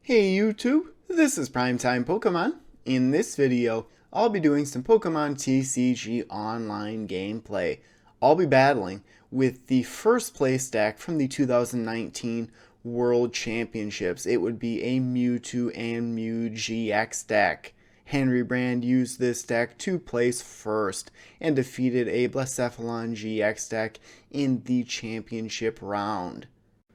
Hey YouTube, this is PrimetimePokemon. In this video, I'll be doing some Pokemon TCG online gameplay. I'll be battling with the first place deck from the 2019 World Championships. It would be a Mewtwo and Mew GX deck. Henry Brand used this deck to place first and defeated a Blacephalon GX deck in the championship round.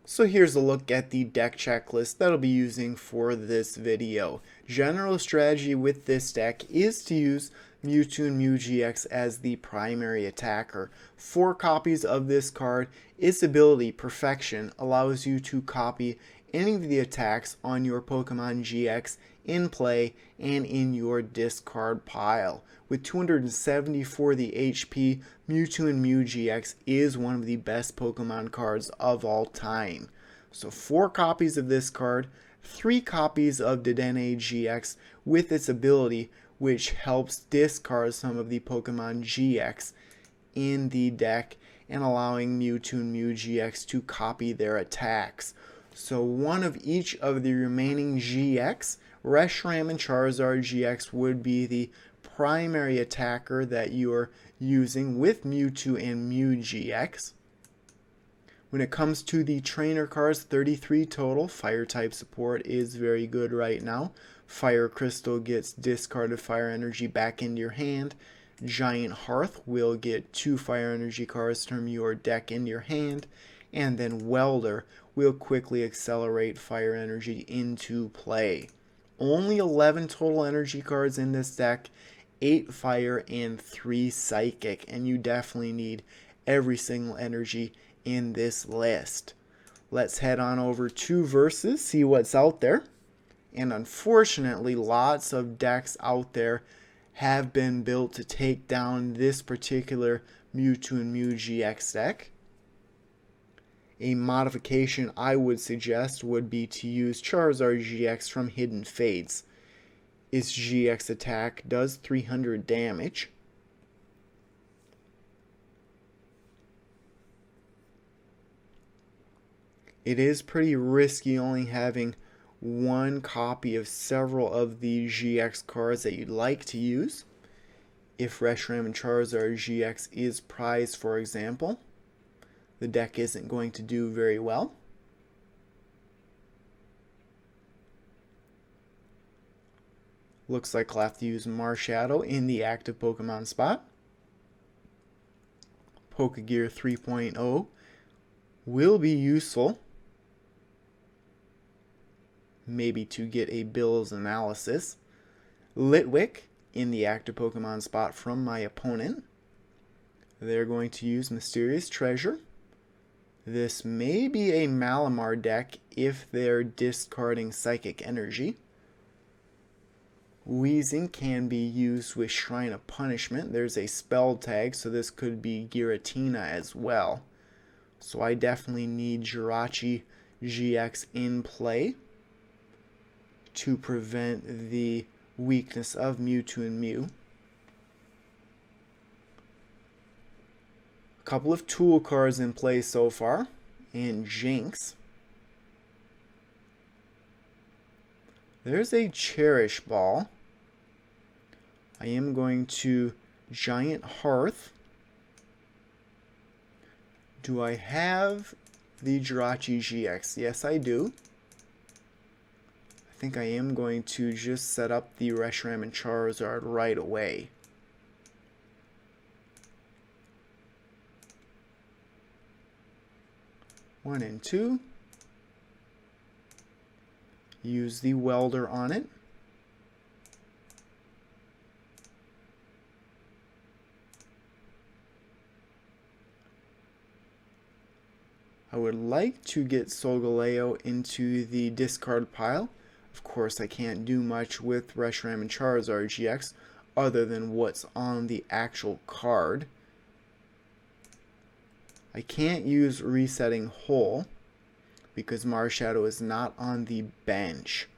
So here's a look at the deck checklist that I'll be using for this video. General strategy with this deck is to use Mewtwo Mew GX as the primary attacker. 4 copies of this card. Its ability, Perfection, allows you to copy any of the attacks on your Pokemon GX in play and in your discard pile. With 270 for the HP, Mewtwo and Mew GX is one of the best Pokemon cards of all time. So 4 copies of this card, 3 copies of Dragonite Gx with its ability, which helps discard some of the Pokemon GX in the deck and allowing Mewtwo and Mew GX to copy their attacks. So one of each of the remaining GX, Reshiram and Charizard GX, would be the primary attacker that you're using with Mewtwo and Mew GX. When it comes to the trainer cards, 33 total. Fire type support is very good right now. Fire Crystal gets discarded fire energy back into your hand. Giant Hearth will get 2 fire energy cards from your deck into your hand. And then Welder will quickly accelerate fire energy into play. Only 11 total energy cards in this deck, 8 fire and 3 psychic, and you definitely need every single energy in this list. Let's head on over to Versus, see what's out there. And unfortunately, lots of decks out there have been built to take down this particular Mewtwo and Mew GX deck. A modification I would suggest would be to use Charizard GX from Hidden Fates. Its GX attack does 300 damage. It is pretty risky only having 1 copy of several of the GX cards that you'd like to use. If Reshiram and Charizard GX is prized, for example, the deck isn't going to do very well. Looks like I'll have to use Marshadow in the active Pokemon spot. Pokegear 3.0 will be useful, maybe to get a Bill's analysis. Litwick in the active Pokemon spot from my opponent. They're going to use Mysterious Treasure. This may be a Malamar deck if they're discarding Psychic Energy. Wheezing can be used with Shrine of Punishment. There's a spell tag, so this could be Giratina as well. So I definitely need Jirachi GX in play to prevent the weakness of Mewtwo and Mew. A couple of tool cards in play so far, and Jinx. There's a Cherish Ball. I am going to Giant Hearth. Do I have the Jirachi GX? Yes, I do. I think I am going to just set up the Reshiram and Charizard right away. One and 2. Use the Welder on it. I would like to get Solgaleo into the discard pile. Of course, I can't do much with Reshiram and Charizard GX other than what's on the actual card. I can't use Resetting Hole because Marshadow is not on the bench.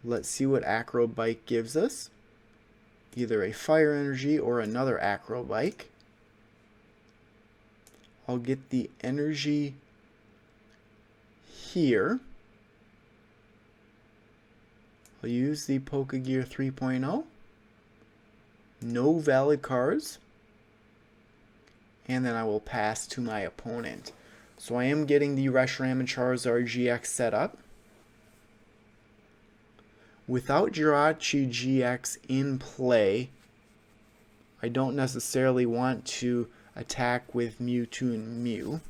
Let's see what Acrobike gives us. Either a Fire Energy or another Acrobike. I'll get the energy here. I'll use the Pokegear 3.0. No valid cards. And then I will pass to my opponent. So I am getting the Reshiram and Charizard GX set up. Without Jirachi GX in play, I don't necessarily want to attack with Mewtwo and Mew.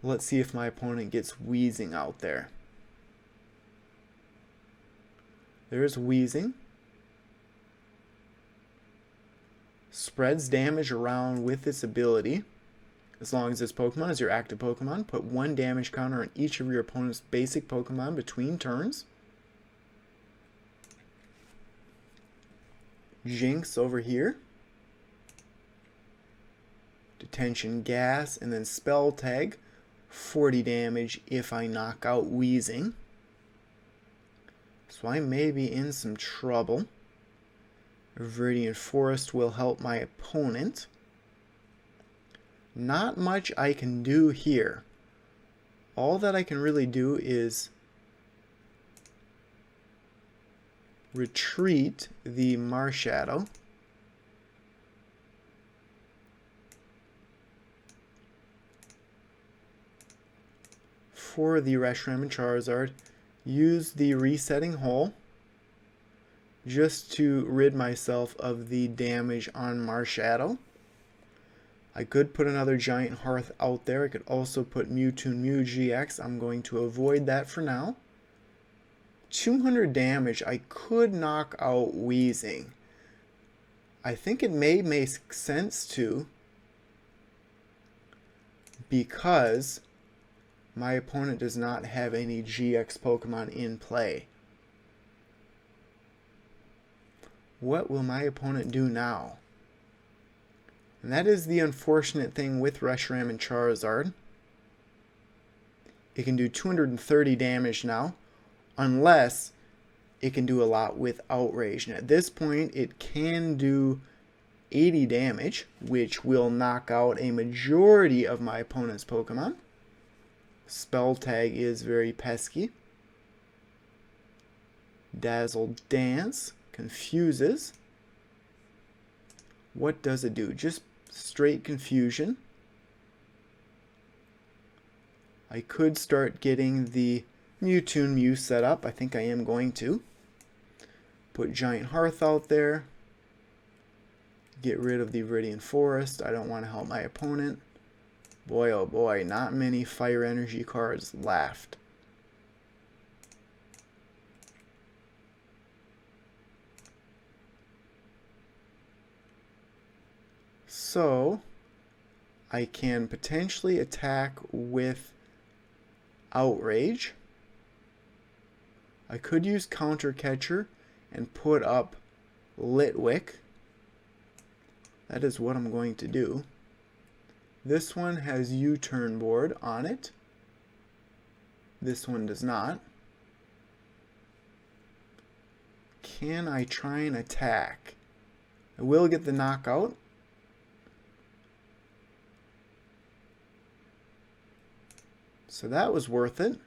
Let's see if my opponent gets Wheezing out there. There's Wheezing. Spreads damage around with its ability. As long as this Pokemon is your active Pokemon, put 1 damage counter on each of your opponent's basic Pokemon between turns. Jinx over here. Detention Gas, and then Spell Tag. 40 damage if I knock out Wheezing. So I may be in some trouble. Viridian Forest will help my opponent. Not much I can do here. All that I can really do is retreat the Marshadow. For the Reshiram and Charizard, use the Resetting Hole just to rid myself of the damage on Marshadow. I could put another Giant Hearth out there. I could also put Mewtwo Mew GX. I'm going to avoid that for now. 200 damage. I could knock out Wheezing. I think it may make sense to, because my opponent does not have any GX Pokemon in play. What will my opponent do now? And that is the unfortunate thing with Reshiram and Charizard. It can do 230 damage now, unless it can do a lot with Outrage. And at this point, it can do 80 damage, which will knock out a majority of my opponent's Pokemon. Spell Tag is very pesky. Dazzle Dance confuses. What does it do? Just straight confusion. I could start getting the Mewtwo Mew set up. I think I am going to. Put Giant Hearth out there. Get rid of the Viridian Forest. I don't want to help my opponent. Boy, oh boy, not many Fire Energy cards left. So, I can potentially attack with Outrage. I could use Counter Catcher and put up Litwick. That is what I'm going to do. This one has U-turn board on it. This one does not. Can I try and attack? I will get the knockout. So that was worth it.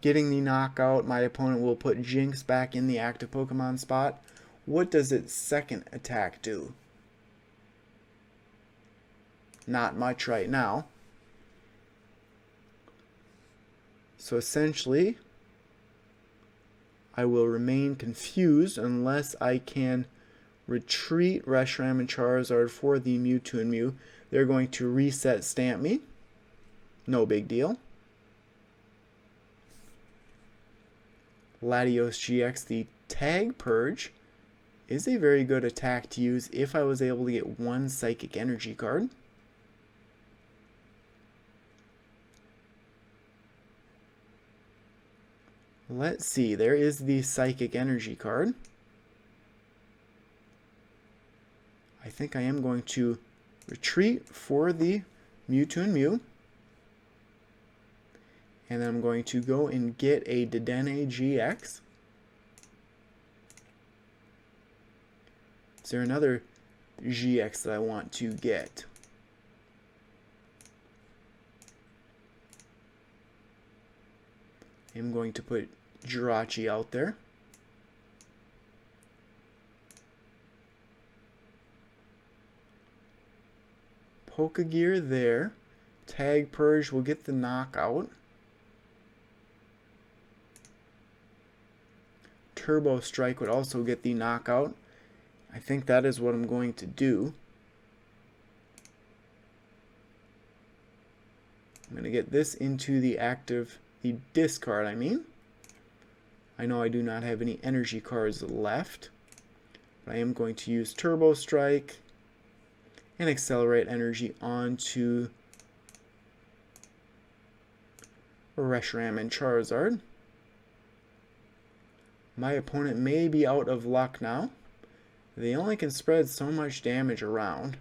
Getting the knockout, my opponent will put Jinx back in the active Pokemon spot. What does its second attack do? Not much right now. So essentially, I will remain confused unless I can retreat Reshiram and Charizard for the Mewtwo and Mew. They're going to reset stamp me. No big deal. Latios GX, the Tag Purge, is a very good attack to use if I was able to get one Psychic Energy card. Let's see, there is the Psychic Energy card. I think I am going to retreat for the Mewtwo and Mew. And then I'm going to go and get a Dedenne GX. Is there another GX that I want to get? I'm going to put Jirachi out there. Pokegear there. Tag Purge will get the knockout. Turbo Strike would also get the knockout. I think that is what I'm going to do. I'm going to get this into the discard, I mean. I know I do not have any energy cards left, but I am going to use Turbo Strike and Accelerate Energy onto Reshiram and Charizard. My opponent may be out of luck now. They only can spread so much damage around.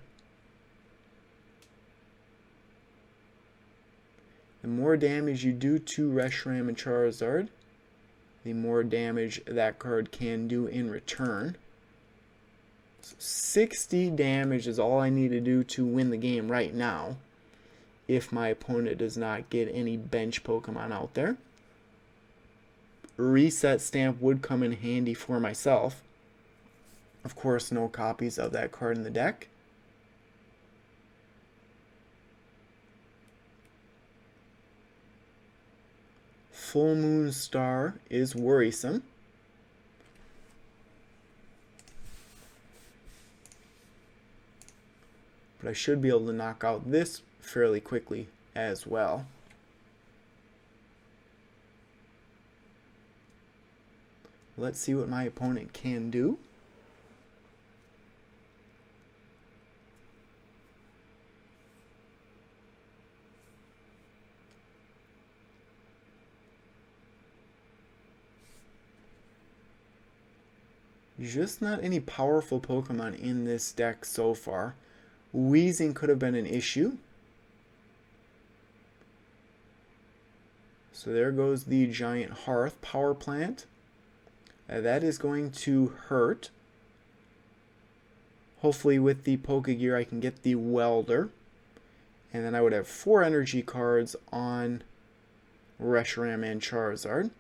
The more damage you do to Reshiram and Charizard, the more damage that card can do in return. So 60 damage is all I need to do to win the game right now, if my opponent does not get any bench Pokemon out there. Reset Stamp would come in handy for myself. Of course, no copies of that card in the deck. Full Moon Star is worrisome. But I should be able to knock out this fairly quickly as well. Let's see what my opponent can do. Just not any powerful Pokemon in this deck so far. Wheezing could have been an issue. So there goes the Giant Hearth Power Plant. That is going to hurt. Hopefully with the Pokegear I can get the Welder. And then I would have 4 energy cards on Reshiram and Charizard.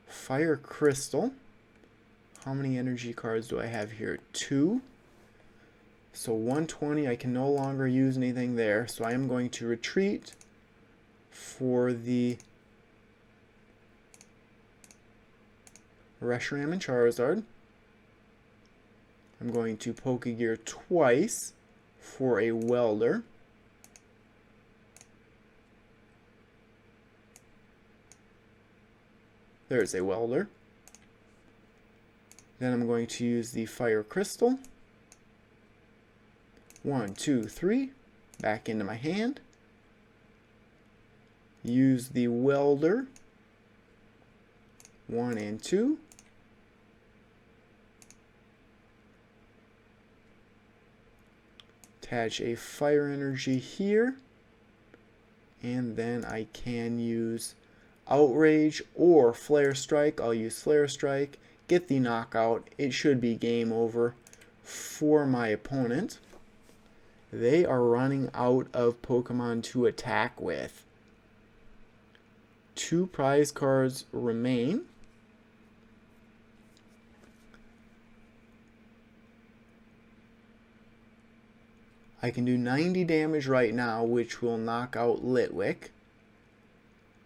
Fire Crystal. How many energy cards do I have here? 2. So 120, I can no longer use anything there. So I am going to retreat for the Reshiram and Charizard. I'm going to Pokegear twice for a Welder. There's a Welder. Then I'm going to use the Fire Crystal. 1, 2, 3. Back into my hand. Use the Welder. 1 and 2. Attach a Fire Energy here. And then I can use Outrage or Flare Strike. I'll use Flare Strike. Get the knockout. It should be game over for my opponent. They are running out of Pokemon to attack with. 2 prize cards remain. I can do 90 damage right now, which will knock out Litwick.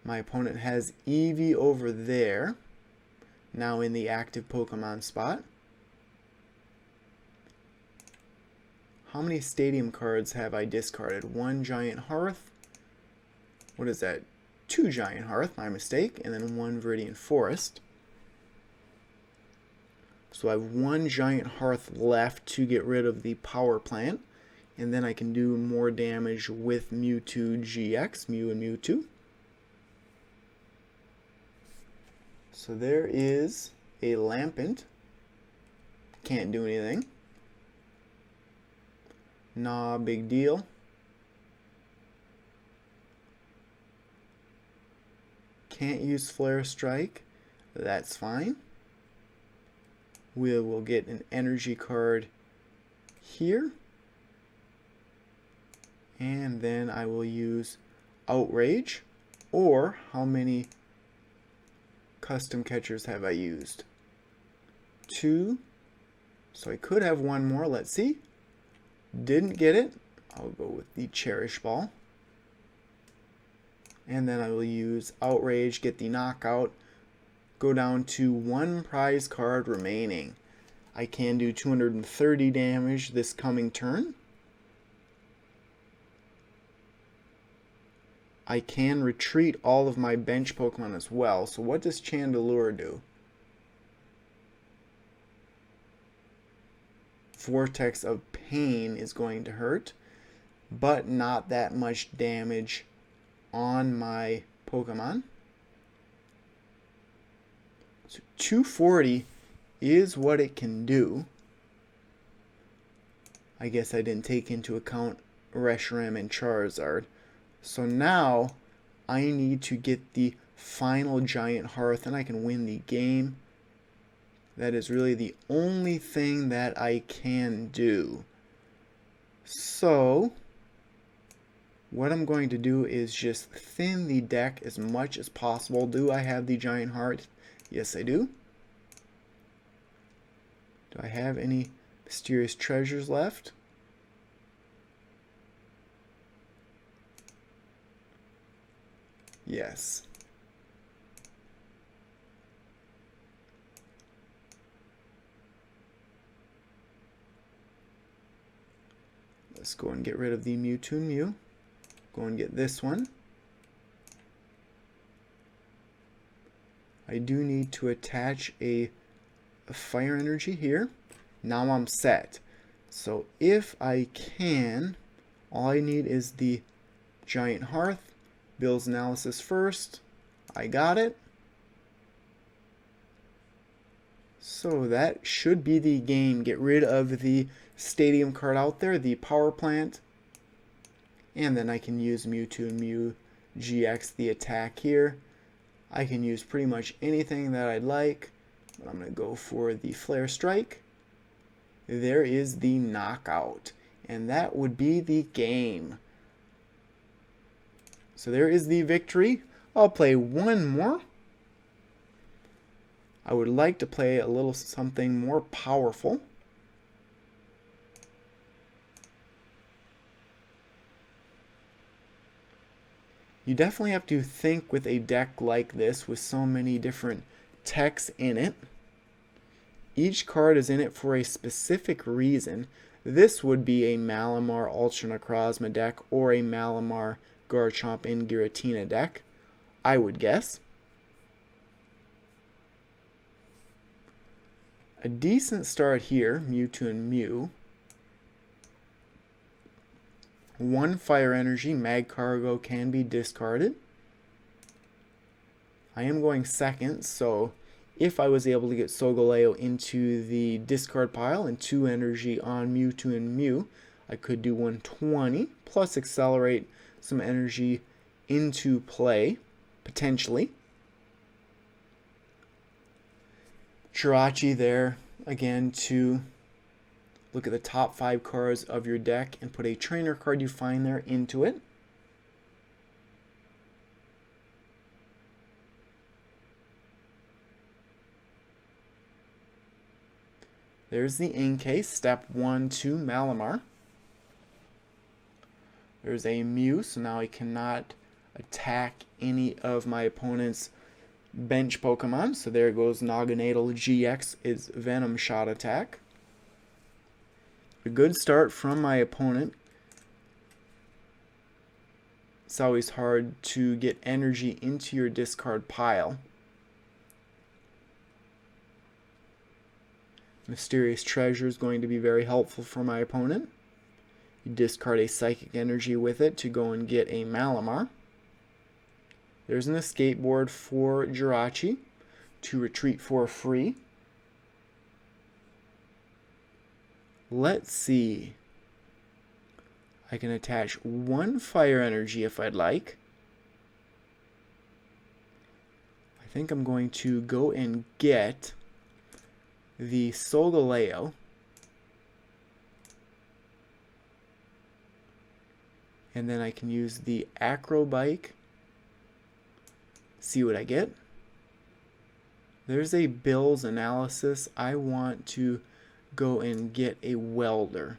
My opponent has Eevee over there, now in the active Pokemon spot. How many Stadium cards have I discarded? 1 Giant Hearth. What is that? 2 Giant Hearth, my mistake, and then 1 Viridian Forest. So I have 1 Giant Hearth left to get rid of the Power Plant. And then I can do more damage with Mewtwo GX, Mew and Mewtwo. So there is a Lampent. Can't do anything. Nah, big deal. Can't use Flare Strike. That's fine. We will get an energy card here. And then I will use Outrage, or how many custom catchers have I used? 2. So I could have one more. Let's see. Didn't get it. I'll go with the Cherish Ball. And then I will use Outrage, get the knockout, go down to 1 prize card remaining. I can do 230 damage this coming turn. I can retreat all of my bench Pokemon as well. So what does Chandelure do? Vortex of Pain is going to hurt, but not that much damage on my Pokemon. So 240 is what it can do. I guess I didn't take into account Reshiram and Charizard. So now I need to get the final Giant Hearth and I can win the game. That is really the only thing that I can do. So what I'm going to do is just thin the deck as much as possible. Do I have the Giant Heart? Yes, I do. Do I have any mysterious treasures left? Yes. Let's go and get rid of the Mewtwo Mew. Go and get this one. I do need to attach a fire energy here. Now I'm set. So if I can, all I need is the Giant Hearth. Bill's Analysis first. I got it. So that should be the game. Get rid of the stadium card out there, the power plant. And then I can use Mewtwo Mew GX, the attack here. I can use pretty much anything that I'd like. But I'm going to go for the Flare Strike. There is the knockout. And that would be the game. So there is the victory. I'll play one more. I would like to play a little something more powerful. You definitely have to think with a deck like this with so many different techs in it. Each card is in it for a specific reason. This would be a Malamar Ultra Necrozma deck or a Malamar Garchomp and Giratina deck, I would guess. A decent start here, Mewtwo and Mew. 1 fire energy, Magcargo can be discarded. I am going second, so if I was able to get Solgaleo into the discard pile and 2 energy on Mewtwo and Mew, I could do 120, plus accelerate some energy into play, potentially. Jirachi there, again, to look at the top 5 cards of your deck and put a trainer card you find there into it. There's the Inkay, step 1 to Malamar. There's a Mew, so now I cannot attack any of my opponent's bench Pokemon. So there goes Dragonite Gx, its Venom Shot attack. A good start from my opponent. It's always hard to get energy into your discard pile. Mysterious Treasure is going to be very helpful for my opponent. You discard a Psychic Energy with it to go and get a Malamar. There's an escape board for Jirachi to retreat for free. Let's see. I can attach 1 fire energy if I'd like. I think I'm going to go and get the Solgaleo. And then I can use the Acrobike. See what I get. There's a Bill's analysis. I want to go and get a welder.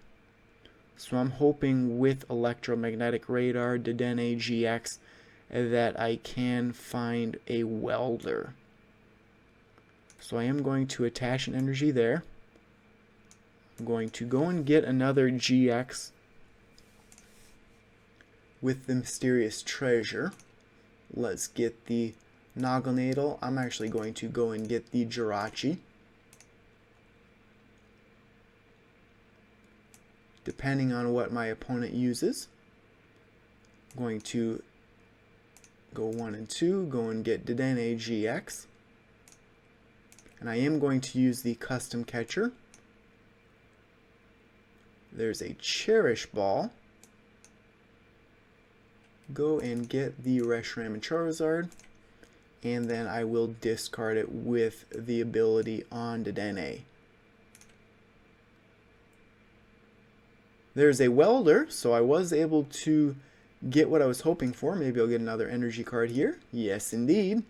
So I'm hoping with electromagnetic radar, Dragonite Gx, that I can find a welder. So I am going to attach an energy there. I'm going to go and get another GX with the mysterious treasure. Let's get the Naganadel. I'm actually going to go and get the Jirachi. Depending on what my opponent uses. I'm going to go 1 and 2, go and get Dragonite Gx. And I am going to use the custom catcher. There's a Cherish Ball. Go and get the Reshiram and Charizard. And then I will discard it with the ability on Dragonite. There's a welder, so I was able to get what I was hoping for. Maybe I'll get another energy card here. Yes, indeed.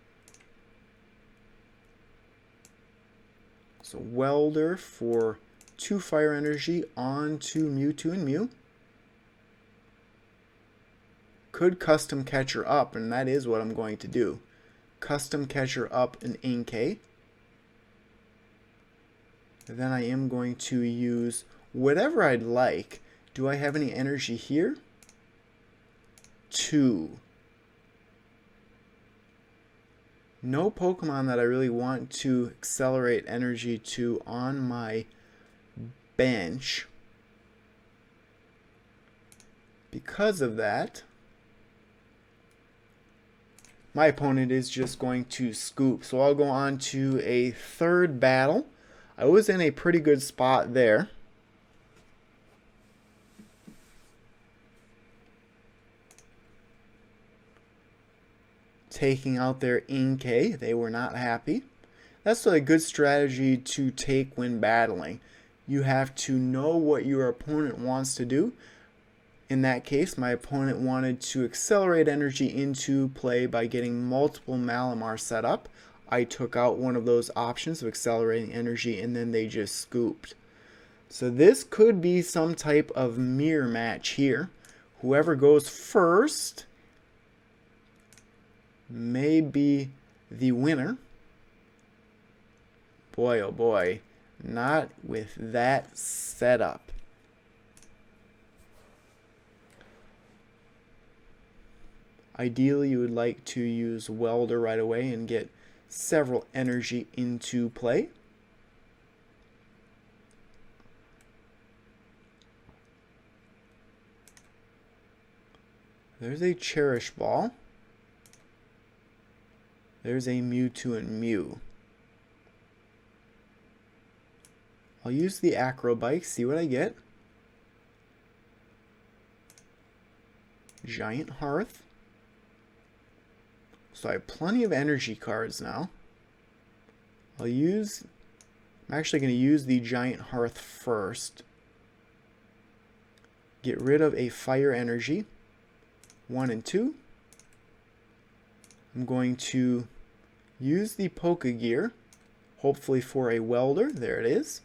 So welder for 2 fire energy onto Mewtwo and Mew. Could custom catcher up, and that is what I'm going to do. Custom catcher up an Inkay. Then I am going to use whatever I'd like. Do I have any energy here? 2. No Pokemon that I really want to accelerate energy to on my bench. Because of that, my opponent is just going to scoop. So I'll go on to a third battle. I was in a pretty good spot there. Taking out their Inkay. They were not happy. That's a good strategy to take when battling. You have to know what your opponent wants to do. In that case, my opponent wanted to accelerate energy into play by getting multiple Malamar set up. I took out one of those options of accelerating energy, and then they just scooped. So this could be some type of mirror match here. Whoever goes first may be the winner. Boy, oh boy, not with that setup. Ideally, you would like to use Welder right away and get several energy into play. There's a Cherish Ball. There's a Mewtwo and Mew. I'll use the Acrobike, see what I get. Giant Hearth. So I have plenty of energy cards now. I'm actually going to use the Giant Hearth first. Get rid of a fire energy. 1 and 2. I'm going to use the Pokegear, hopefully for a welder. There it is.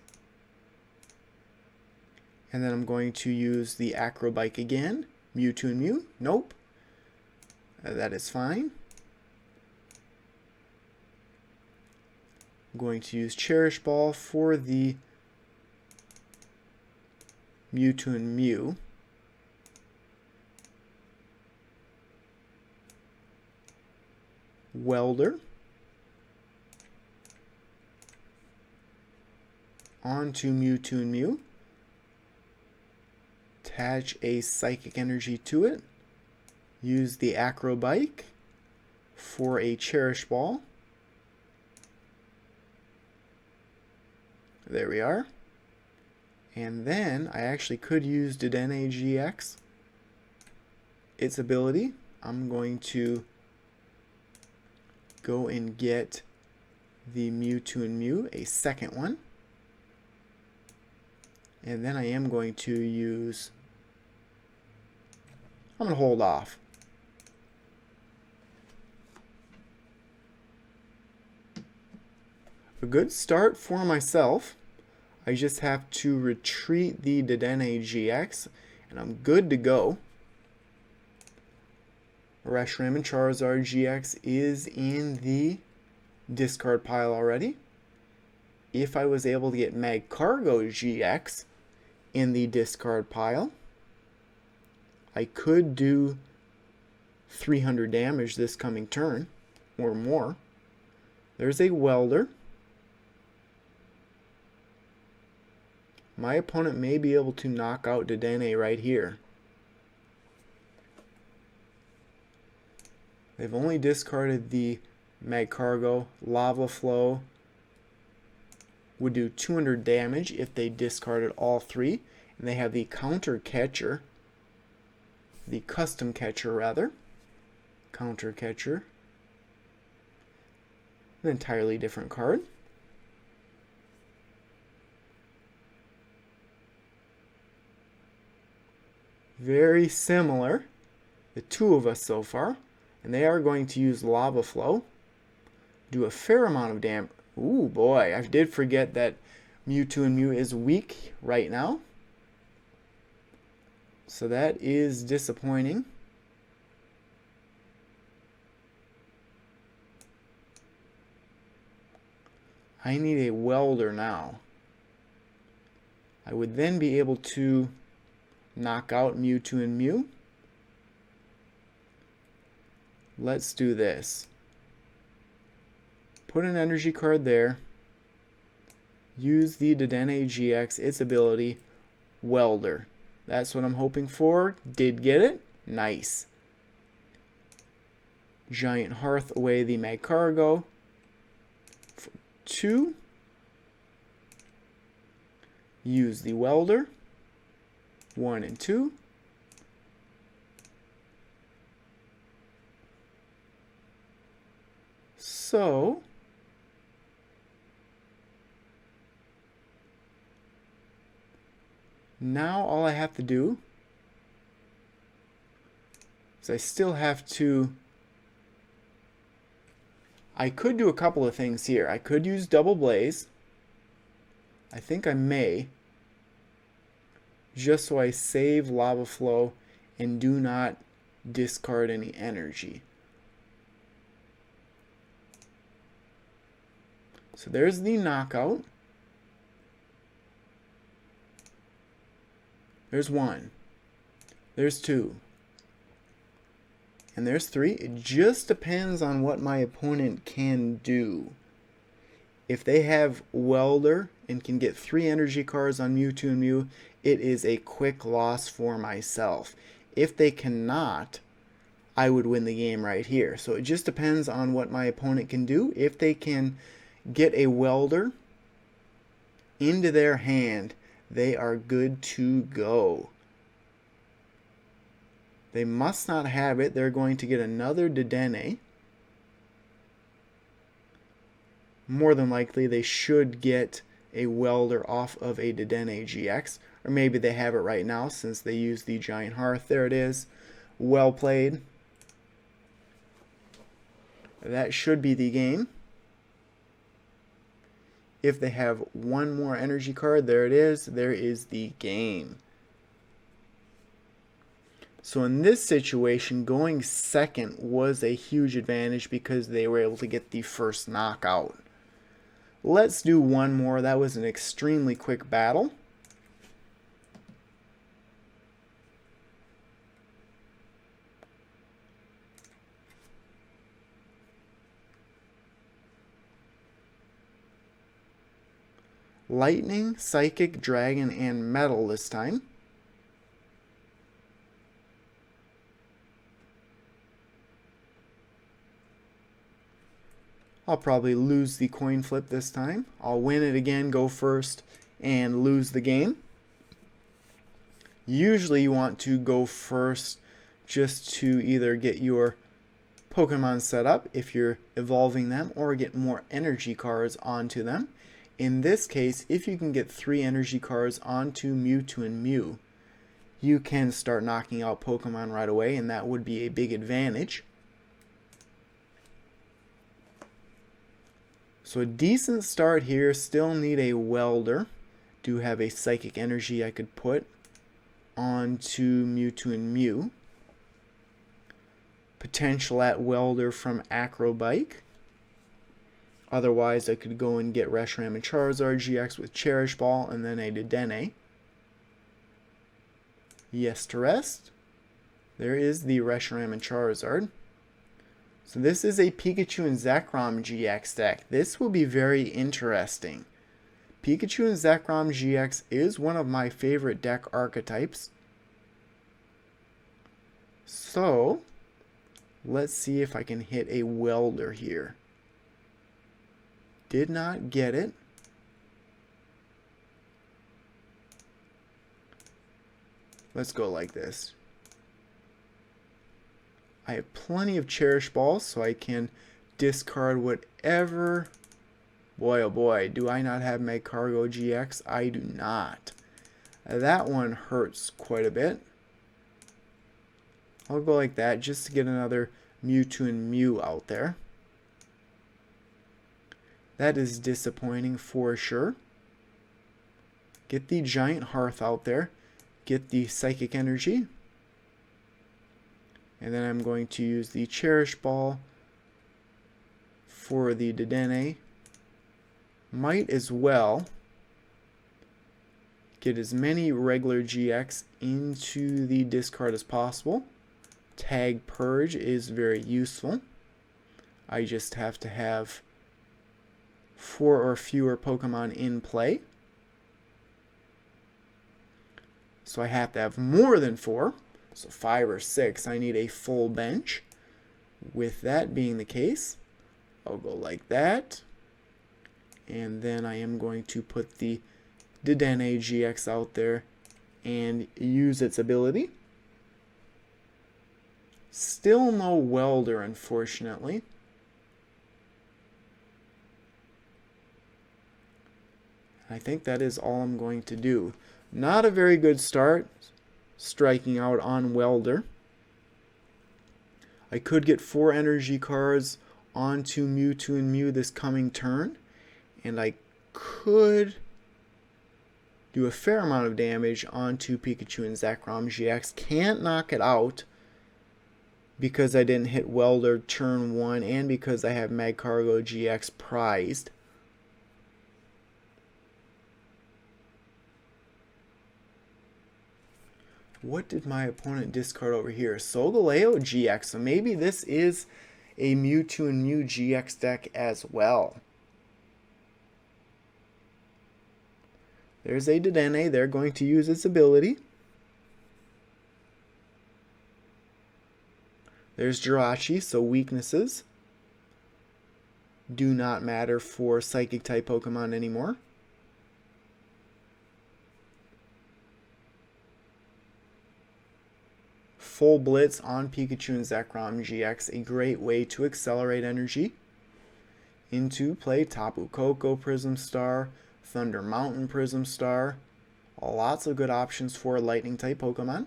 And then I'm going to use the Acrobike again. Mewtwo and Mew. Nope. That is fine. I'm going to use Cherish Ball for the Mewtwo and Mew. Welder. Onto Mewtwo and Mew. Attach a Psychic Energy to it. Use the Acrobike for a Cherish Ball. There we are. And then I actually could use Dragonite Gx. Its ability. I'm going to go and get the Mewtwo and Mew, a second one. And then I am going to use I'm going to hold off. A good start for myself. I just have to retreat the Dragonite Gx, and I'm good to go. Reshiram and Charizard GX is in the discard pile already. If I was able to get Magcargo GX in the discard pile, I could do 300 damage this coming turn or more. There's a Welder. My opponent may be able to knock out Dragonite right here. They've only discarded the Magcargo. Lava Flow would do 200 damage if they discarded all three. And they have the Counter Catcher. The Custom Catcher, rather. Counter Catcher. An entirely different card. Very similar, the two of us so far. And they are going to use Lava Flow. Do a fair amount of damage. Ooh, boy, I did forget that Mewtwo Mew is weak right now. So that is disappointing. I need a Welder now. I would then be able to knock out Mewtwo and Mew. Let's do this. Put an energy card there. Use the Dragonite GX, its ability, Welder. That's what I'm hoping for. Did get it. Nice. Giant Hearth away the Magcargo. For 2. Use the Welder. 1 and 2. So now all I have to do is I still have to, I could do a couple of things here. I could use Double Blaze. I think I may, just so I save Lava Flow and do not discard any energy. So there's the knockout. There's 1. There's 2. And there's 3. It just depends on what my opponent can do. If they have Welder and can get 3 energy cards on Mewtwo and Mew, it is a quick loss for myself. If they cannot, I would win the game right here. So it just depends on what my opponent can do. If they can get a Welder into their hand, they are good to go. They must not have it. They're going to get another Dragonite. More than likely, they should get a Welder off of a Dragonite GX. Or maybe they have it right now since they used the Giant Hearth. There it is. Well played. That should be the game. If they have one more energy card, there it is. There is the game. So in this situation, going second was a huge advantage because they were able to get the first knockout. Let's do one more. That was an extremely quick battle. Lightning, Psychic, Dragon, and Metal this time. I'll probably lose the coin flip this time. I'll win it again, go first, and lose the game. Usually you want to go first just to either get your Pokemon set up if you're evolving them, or get more energy cards onto them. In this case, if you can get 3 energy cards onto Mewtwo and Mew, you can start knocking out Pokemon right away, and that would be a big advantage. So a decent start here. Still need a welder. Do have a psychic energy I could put onto Mewtwo and Mew. Potential at welder from Acrobike. Otherwise I could go and get Reshiram and Charizard GX with Cherish Ball and then a Dedenne. Yes to rest. There is the Reshiram and Charizard. So this is a Pikachu and Zekrom GX deck. This will be very interesting. Pikachu and Zekrom GX is one of my favorite deck archetypes. So, let's see if I can hit a welder here. Did not get it. Let's go like this. I have plenty of Cherish Balls, so I can discard whatever. Boy, oh boy, do I not have Magcargo GX? I do not. That one hurts quite a bit. I'll go like that just to get another Mewtwo and Mew out there. That is disappointing for sure. Get the Giant Hearth out there. Get the Psychic Energy. And then I'm going to use the Cherish Ball for the Dedenne. Might as well get as many regular GX into the discard as possible. Tag Purge is very useful. I just have to have 4 or fewer Pokemon in play. So I have to have more than 4. So 5 or 6. I need a full bench. With that being the case, I'll go like that. And then I am going to put the Dedenne GX out there and use its ability. Still no welder, unfortunately. I think that is all I'm going to do. Not a very good start, striking out on welder. I could get 4 energy cards onto Mewtwo and Mew this coming turn, and I could do a fair amount of damage onto Pikachu and Zekrom GX. Can't knock it out because I didn't hit welder turn 1 and because I have Magcargo GX prized. What did my opponent discard over here? Solgaleo GX. So maybe this is a Mewtwo and Mew GX deck as well. There's a Dedenne. They're going to use its ability. There's Jirachi, so weaknesses do not matter for Psychic type Pokemon anymore. Full Blitz on Pikachu and Zekrom GX, a great way to accelerate energy. Into play Tapu Koko Prism Star, Thunder Mountain Prism Star. Lots of good options for Lightning type Pokemon.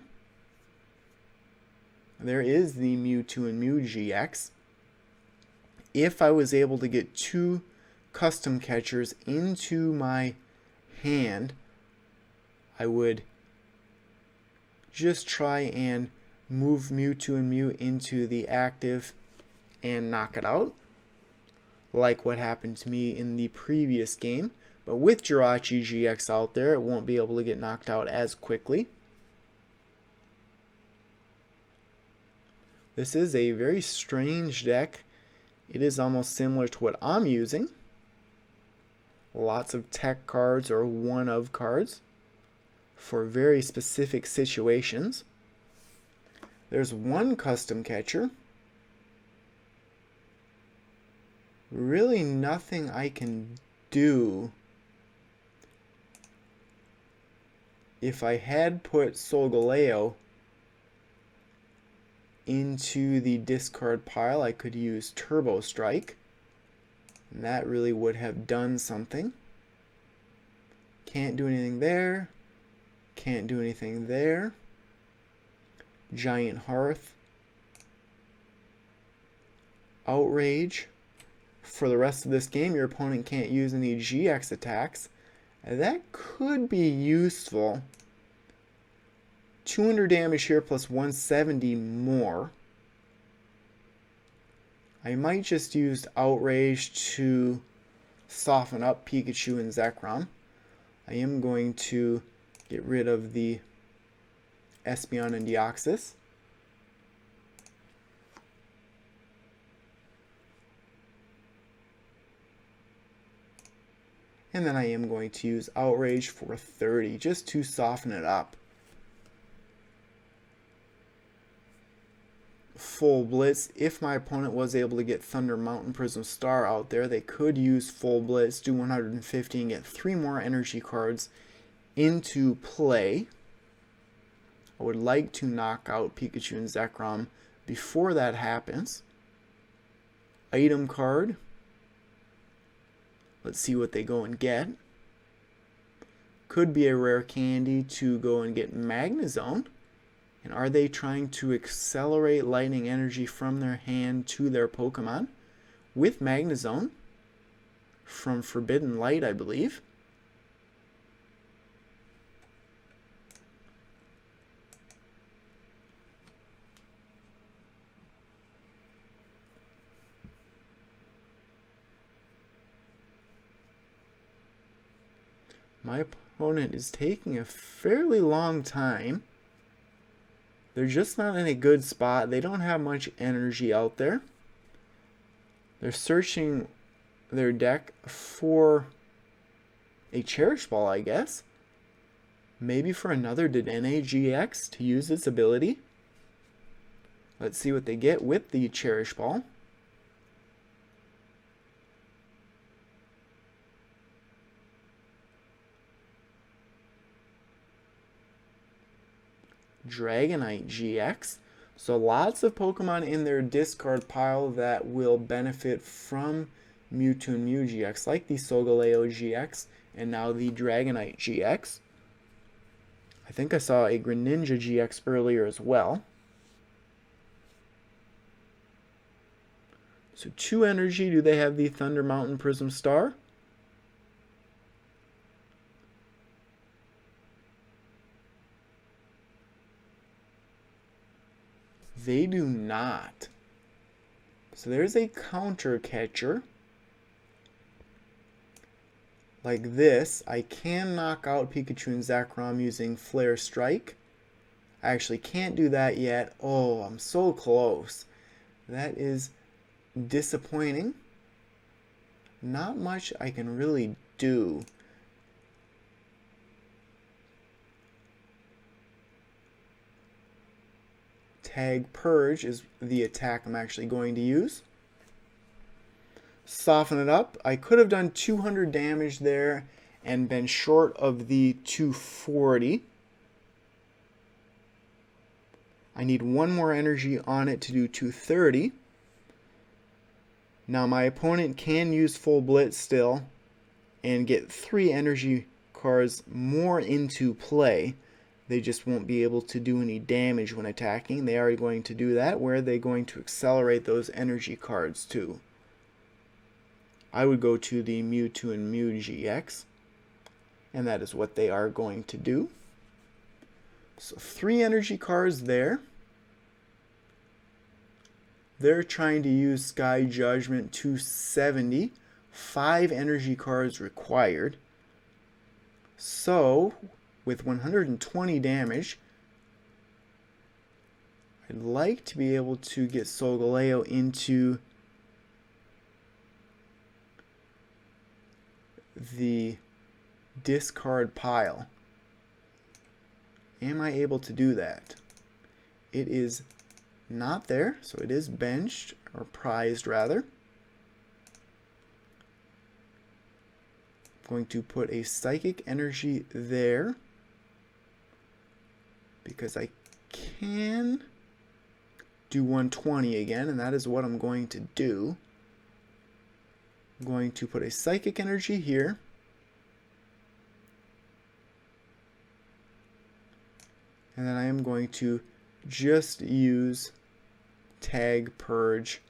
There is the Mewtwo and Mew GX. If I was able to get 2 custom catchers into my hand, I would just try and move Mewtwo and Mew into the active and knock it out, like what happened to me in the previous game. But with Jirachi GX out there, it won't be able to get knocked out as quickly. This is a very strange deck. It is almost similar to what I'm using. Lots of tech cards or one-of cards for very specific situations. There's 1 custom catcher. Really nothing I can do. If I had put Solgaleo into the discard pile, I could use Turbo Strike, and that really would have done something. Can't do anything there. Can't do anything there. Giant Hearth, Outrage. For the rest of this game, your opponent can't use any GX attacks. That could be useful. 200 damage here plus 170 more. I might just use Outrage to soften up Pikachu and Zekrom. I am going to get rid of the Espeon and Deoxys. And then I am going to use Outrage for 30 just to soften it up. Full Blitz. If my opponent was able to get Thunder Mountain Prism Star out there, they could use Full Blitz, do 150 and get 3 more energy cards into play. I would like to knock out Pikachu and Zekrom before that happens. Item card. Let's see what they go and get. Could be a rare candy to go and get Magnezone. And are they trying to accelerate lightning energy from their hand to their Pokemon with Magnezone from Forbidden Light, I believe? My opponent is taking a fairly long time. They're just not in a good spot. They don't have much energy out there. They're searching their deck for a Cherish Ball, I guess. Maybe for another Dragonite Gx to use its ability. Let's see what they get with the Cherish Ball. Dragonite Gx. So lots of Pokemon in their discard pile that will benefit from Mewtwo Mew GX, like the Solgaleo GX and now the Dragonite GX. I think I saw a Greninja GX earlier as well. So 2 energy. Do they have the Thunder Mountain Prism Star? They do not. So there's a counter catcher. Like this. I can knock out Pikachu and Zekrom using Flare Strike. I actually can't do that yet. Oh, I'm so close. That is disappointing. Not much I can really do. Tag Purge is the attack I'm actually going to use. Soften it up. I could have done 200 damage there and been short of the 240. I need 1 more energy on it to do 230. Now my opponent can use Full Blitz still and get 3 energy cards more into play. They just won't be able to do any damage when attacking. They are going to do that. Where are they going to accelerate those energy cards to? I would go to the Mewtwo and Mew GX. And that is what they are going to do. So 3 energy cards there. They're trying to use Sky Judgment 270. 5 energy cards required. So with 120 damage, I'd like to be able to get Solgaleo into the discard pile. Am I able to do that? It is not there, so it is benched, or prized rather. I'm going to put a Psychic Energy there, because I can do 120 again, and that is what I'm going to do. I'm going to put a Psychic Energy here. And then I am going to just use Tag Purge,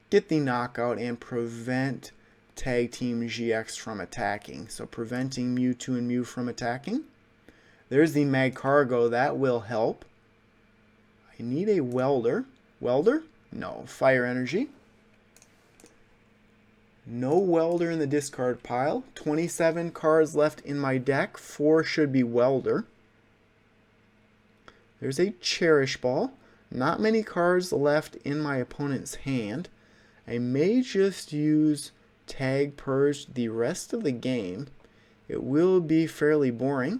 get the knockout, and prevent Tag Team GX from attacking. So preventing Mewtwo and Mew from attacking. There's the Magcargo, that will help. I need a Welder. Welder? No. Fire Energy. No Welder in the discard pile. 27 cards left in my deck. 4 should be Welder. There's a Cherish Ball. Not many cards left in my opponent's hand. I may just use Tag Purge the rest of the game. It will be fairly boring,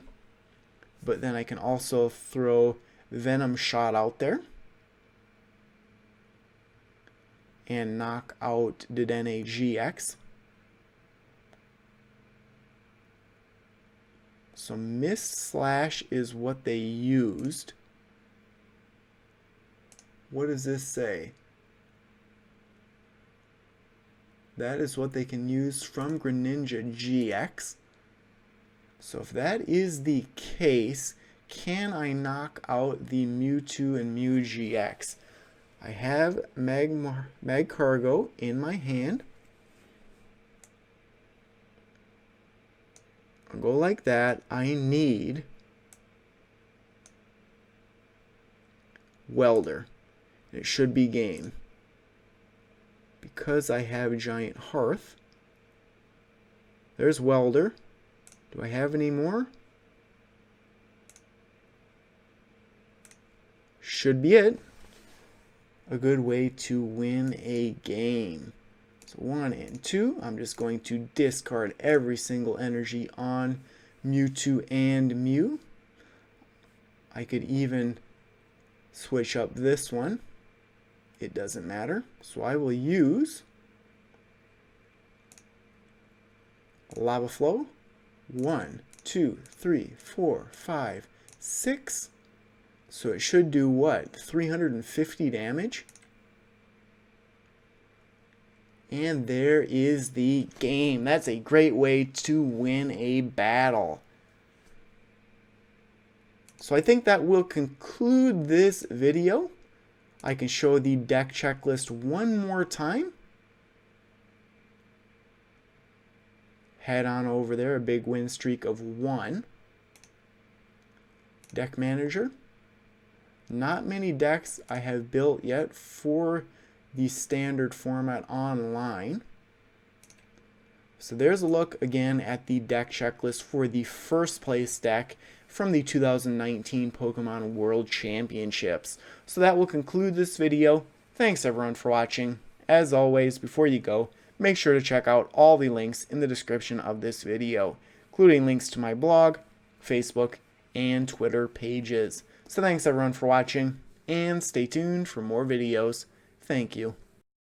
but then I can also throw Venom Shot out there and knock out Dragonite Gx. So Mist Slash is what they used. What does this say? That is what they can use from Greninja GX. So if that is the case, can I knock out the Mewtwo and Mew GX? I have Magcargo in my hand. I'll go like that. I need Welder. It should be game. Because I have Giant Hearth. There's Welder. Do I have any more? Should be it. A good way to win a game. So 1 and 2. I'm just going to discard every single energy on Mewtwo and Mew. I could even switch up this one. It doesn't matter. So I will use Lava Flow. 1, 2, 3, 4, 5, 6. So it should do what? 350 damage? And there is the game. That's a great way to win a battle. So I think that will conclude this video. I can show the deck checklist one more time. Head on over there, a big win streak of 1. Deck Manager. Not many decks I have built yet for the standard format online. So there's a look again at the deck checklist for the first place deck from the 2019 Pokemon World Championships. So that will conclude this video. Thanks everyone for watching. As always, before you go, make sure to check out all the links in the description of this video, including links to my blog, Facebook, and Twitter pages. So thanks everyone for watching, and stay tuned for more videos. Thank you.